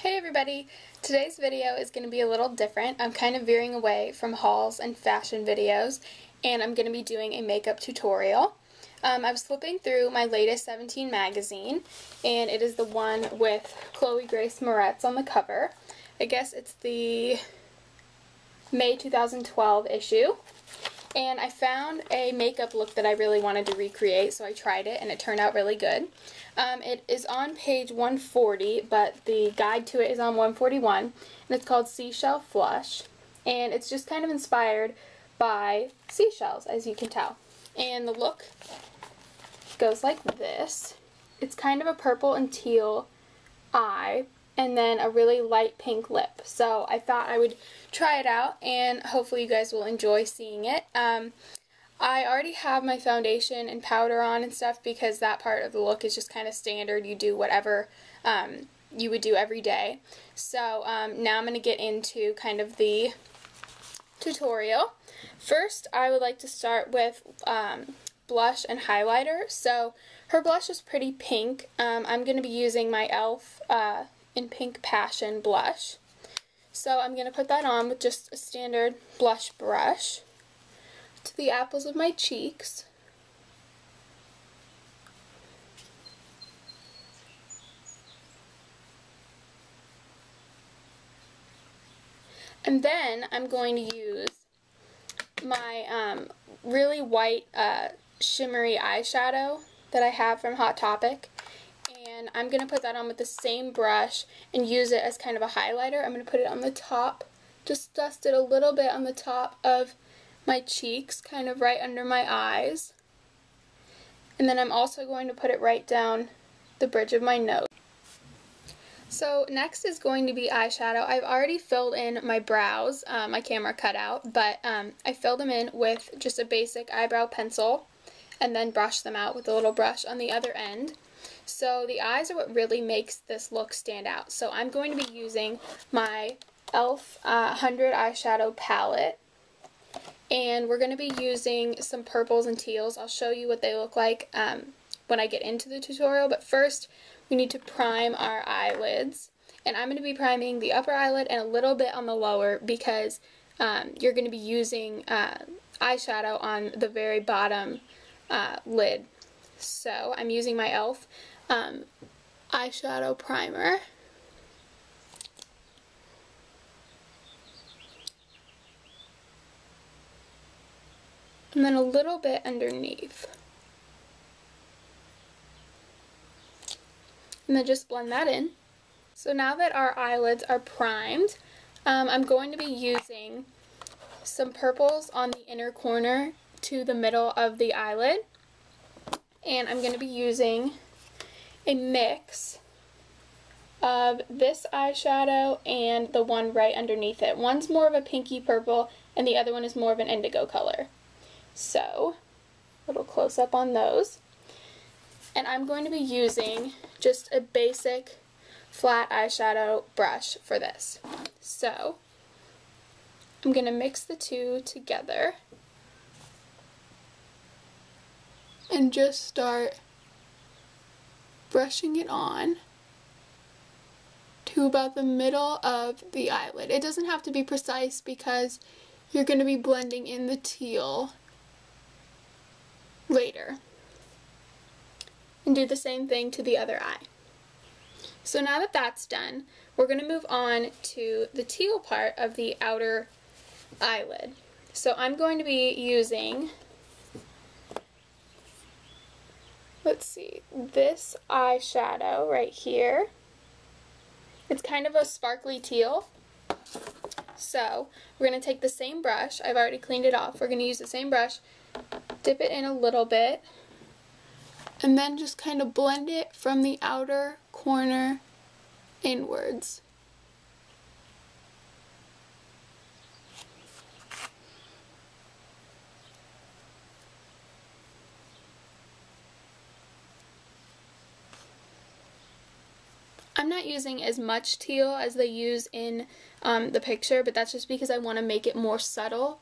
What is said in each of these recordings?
Hey everybody! Today's video is going to be a little different. I'm kind of veering away from hauls and fashion videos, and I'm going to be doing a makeup tutorial. I was flipping through my latest 17 magazine, and it is the one with Chloe Grace Moretz on the cover. I guess it's the May 2012 issue. And I found a makeup look that I really wanted to recreate, so I tried it and it turned out really good. It is on page 140, but the guide to it is on 141, and it's called Seashell Flush. And it's just kind of inspired by seashells, as you can tell. And the look goes like this. It's kind of a purple and teal eye, and then a really light pink lip. So I thought I would try it out, and hopefully you guys will enjoy seeing it. I already have my foundation and powder on and stuff because that part of the look is just kind of standard. You do whatever you would do every day. So now I'm going to get into kind of the tutorial. First, I would like to start with blush and highlighter. So her blush is pretty pink. I'm going to be using my e.l.f. In Pink Passion blush. So I'm going to put that on with just a standard blush brush to the apples of my cheeks. And then I'm going to use my really white shimmery eyeshadow that I have from Hot Topic. And I'm going to put that on with the same brush and use it as kind of a highlighter. I'm going to put it on the top, just dust it a little bit on the top of my cheeks, kind of right under my eyes. And then I'm also going to put it right down the bridge of my nose. So next is going to be eyeshadow. I've already filled in my brows. My camera cut out, but I filled them in with just a basic eyebrow pencil and then brushed them out with a little brush on the other end. So the eyes are what really makes this look stand out. So I'm going to be using my e.l.f. 100 eyeshadow palette. And we're going to be using some purples and teals. I'll show you what they look like when I get into the tutorial. But first, we need to prime our eyelids. And I'm going to be priming the upper eyelid and a little bit on the lower because you're going to be using eyeshadow on the very bottom lid. So I'm using my e.l.f. Eyeshadow primer. And then a little bit underneath. And then just blend that in. So now that our eyelids are primed, I'm going to be using some purples on the inner corner to the middle of the eyelid. And I'm going to be using a mix of this eyeshadow and the one right underneath it. One's more of a pinky purple and the other one is more of an indigo color. So, a little close up on those. And I'm going to be using just a basic flat eyeshadow brush for this. So, I'm going to mix the two together and just start brushing it on to about the middle of the eyelid. It doesn't have to be precise because you're going to be blending in the teal later. And do the same thing to the other eye. So now that that's done, we're going to move on to the teal part of the outer eyelid. So I'm going to be using, let's see, this eyeshadow right here. It's kind of a sparkly teal. So we're going to take the same brush. I've already cleaned it off. We're going to use the same brush, dip it in a little bit, and then just kind of blend it from the outer corner inwards. I'm not using as much teal as they use in the picture, but that's just because I want to make it more subtle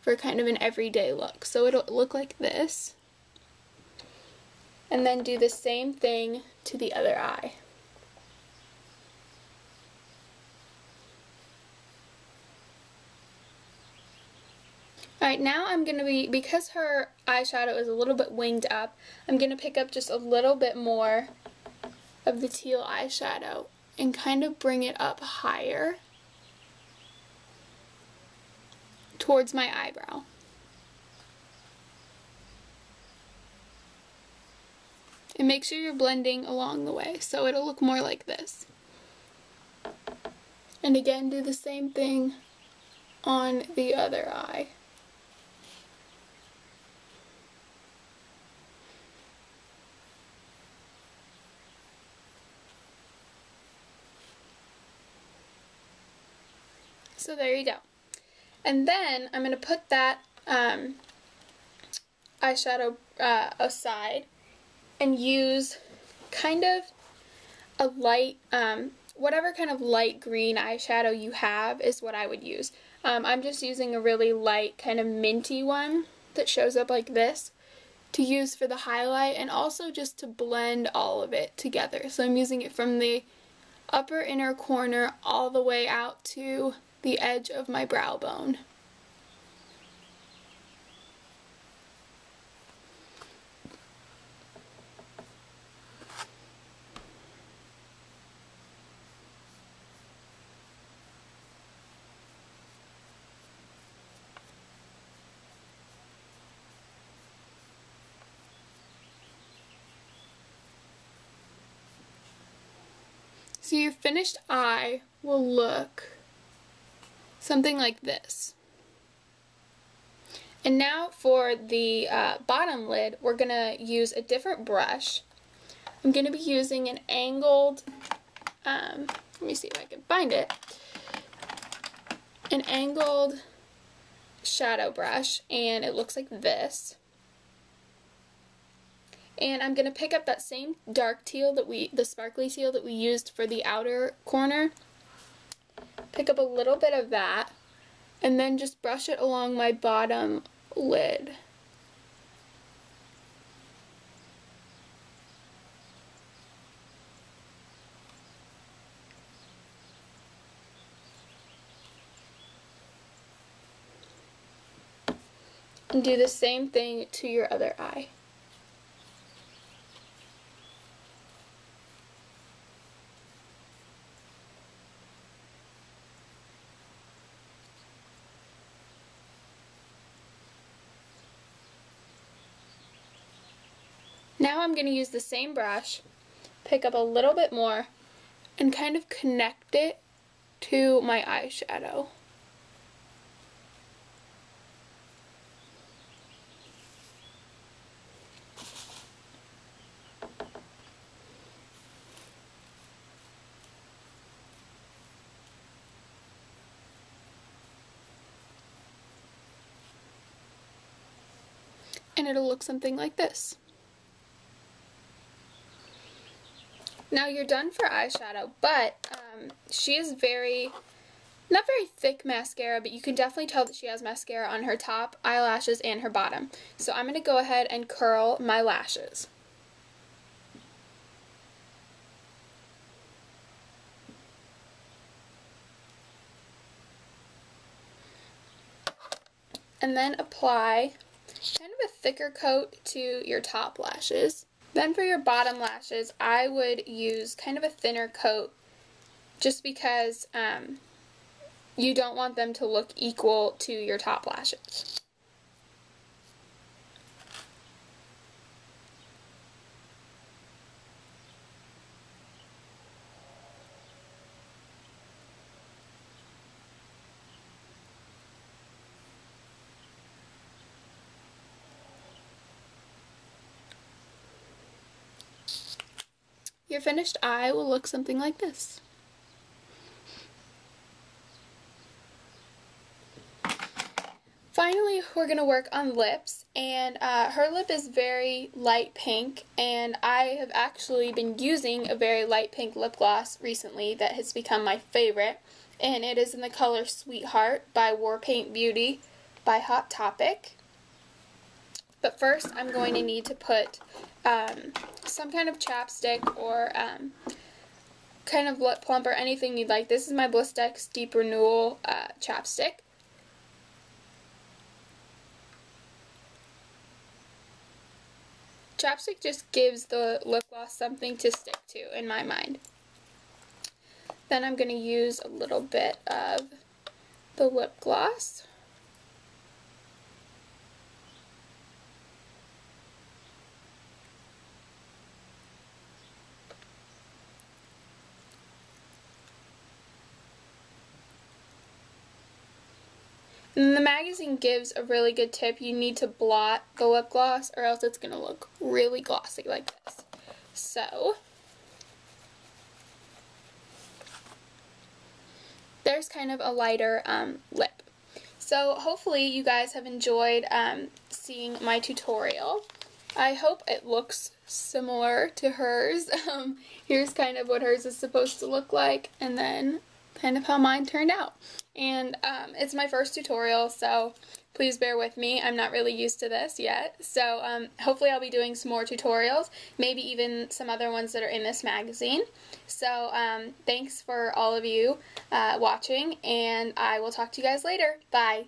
for kind of an everyday look. So it'll look like this. And then do the same thing to the other eye. Alright, now I'm going to because her eyeshadow is a little bit winged up, I'm going to pick up just a little bit more of the teal eyeshadow and kind of bring it up higher towards my eyebrow. And make sure you're blending along the way so it'll look more like this. And again, do the same thing on the other eye. So there you go. And then I'm going to put that eyeshadow aside and use kind of a light, whatever kind of light green eyeshadow you have is what I would use. I'm just using a really light kind of minty one that shows up like this to use for the highlight and also just to blend all of it together. So I'm using it from the upper inner corner all the way out to the edge of my brow bone. So your finished eye will look something like this. And now for the bottom lid, we're going to use a different brush. I'm going to be using an angled, let me see if I can find it, an angled shadow brush, and it looks like this. And I'm going to pick up that same dark teal that the sparkly teal that we used for the outer corner. Pick up a little bit of that, and then just brush it along my bottom lid. And do the same thing to your other eye. Now I'm going to use the same brush, pick up a little bit more, and kind of connect it to my eyeshadow. And it'll look something like this. Now you're done for eyeshadow, but she is not very thick mascara, but you can definitely tell that she has mascara on her top eyelashes and her bottom. So I'm going to go ahead and curl my lashes. And then apply kind of a thicker coat to your top lashes. Then for your bottom lashes, I would use kind of a thinner coat just because you don't want them to look equal to your top lashes. Your finished eye will look something like this. Finally, we're going to work on lips, and her lip is very light pink, and I have actually been using a very light pink lip gloss recently that has become my favorite, and it is in the color Sweetheart by War Paint Beauty by Hot Topic. But first, I'm going to need to put some kind of chapstick or kind of lip plumper, anything you'd like. This is my Blistex Deep Renewal chapstick. chapstick just gives the lip gloss something to stick to, in my mind. Then I'm going to use a little bit of the lip gloss. And the magazine gives a really good tip. You need to blot the lip gloss or else it's going to look really glossy like this. So, there's kind of a lighter lip. So hopefully you guys have enjoyed seeing my tutorial. I hope it looks similar to hers. Here's kind of what hers is supposed to look like, and then kind of how mine turned out. And it's my first tutorial, so please bear with me. I'm not really used to this yet. So hopefully I'll be doing some more tutorials, maybe even some other ones that are in this magazine. So thanks for all of you watching, and I will talk to you guys later. Bye!